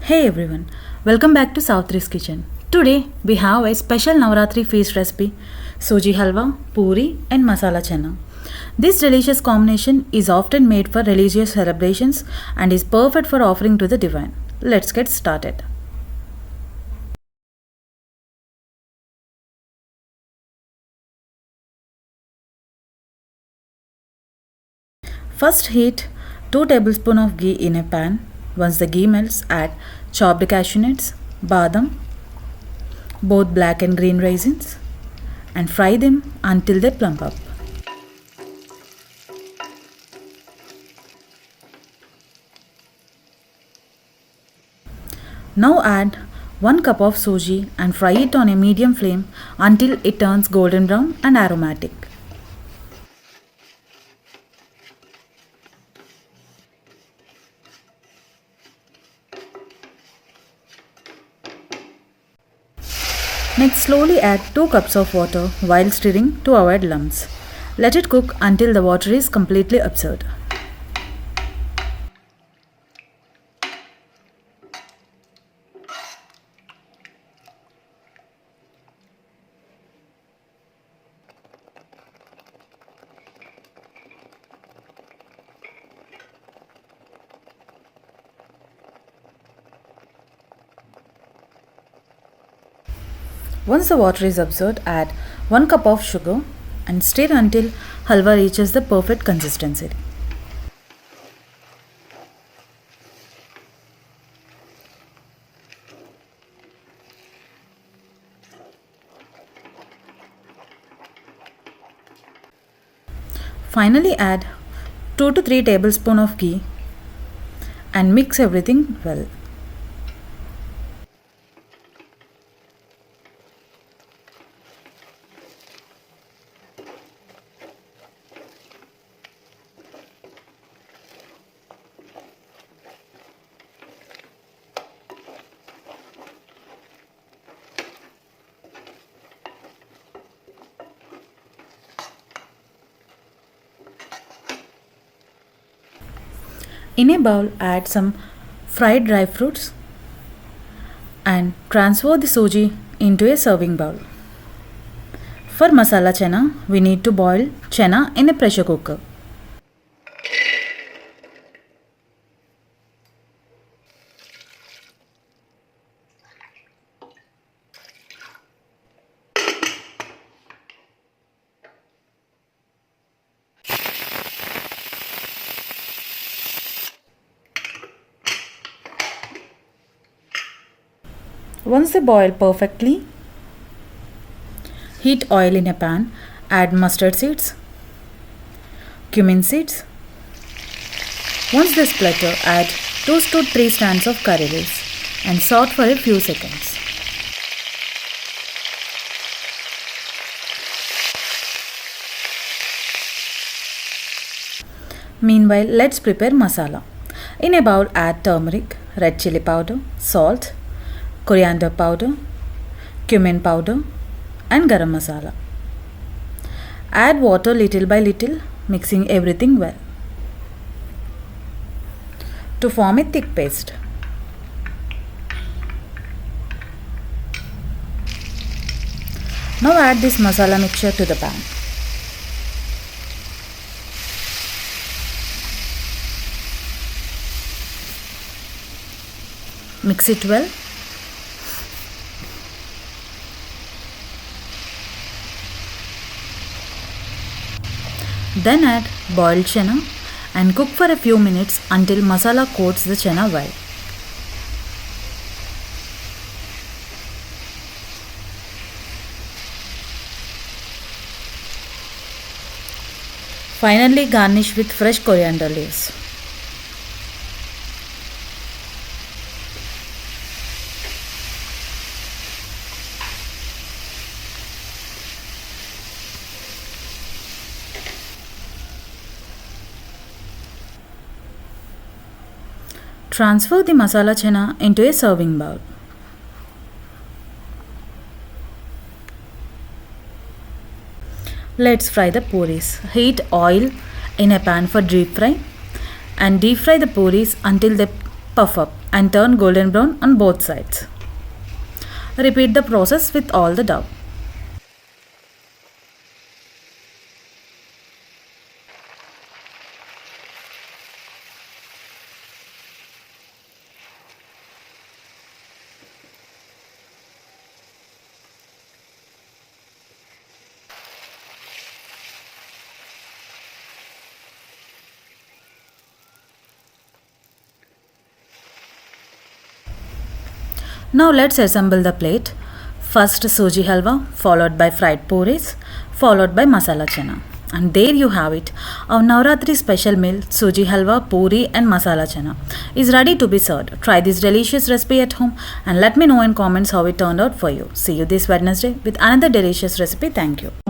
Hey everyone, welcome back to Southri's Kitchen. Today we have a special Navratri feast recipe, Suji Halwa, Puri and Masala Chana. This delicious combination is often made for religious celebrations and is perfect for offering to the divine. Let's get started. First heat 2 tablespoons of ghee in a pan. Once the ghee melts, add chopped cashew nuts, badam, both black and green raisins, and fry them until they plump up. Now add 1 cup of suji and fry it on a medium flame until it turns golden brown and aromatic. Next, slowly add 2 cups of water while stirring to avoid lumps. Let it cook until the water is completely absorbed. Once the water is absorbed, add 1 cup of sugar and stir until halwa reaches the perfect consistency. Finally, add 2 to 3 tablespoons of ghee and mix everything well. In a bowl, add some fried dry fruits and transfer the suji into a serving bowl. For masala chana, we need to boil chana in a pressure cooker. Once they boil perfectly, heat oil in a pan, add mustard seeds, cumin seeds. Once they splatter, add 2 to 3 strands of curry leaves and saute for a few seconds. Meanwhile, let's prepare masala. In a bowl, add turmeric, red chili powder, salt, coriander powder, cumin powder and garam masala. Add water little by little, mixing everything well to form a thick paste. Now add this masala mixture to the pan. Mix it well. Then add boiled chana and cook for a few minutes until masala coats the chana well. Finally, garnish with fresh coriander leaves. Transfer the masala chana into a serving bowl. Let's fry the puris. Heat oil in a pan for deep fry and deep fry the puris until they puff up. and turn golden brown on both sides. Repeat the process with all the dough. Now let's assemble the plate. First suji halwa, followed by fried puris, followed by masala chana. And there you have it. Our Navratri special meal, suji halwa, puri and masala chana, is ready to be served. Try this delicious recipe at home and let me know in comments how it turned out for you. See you this Wednesday with another delicious recipe. Thank you.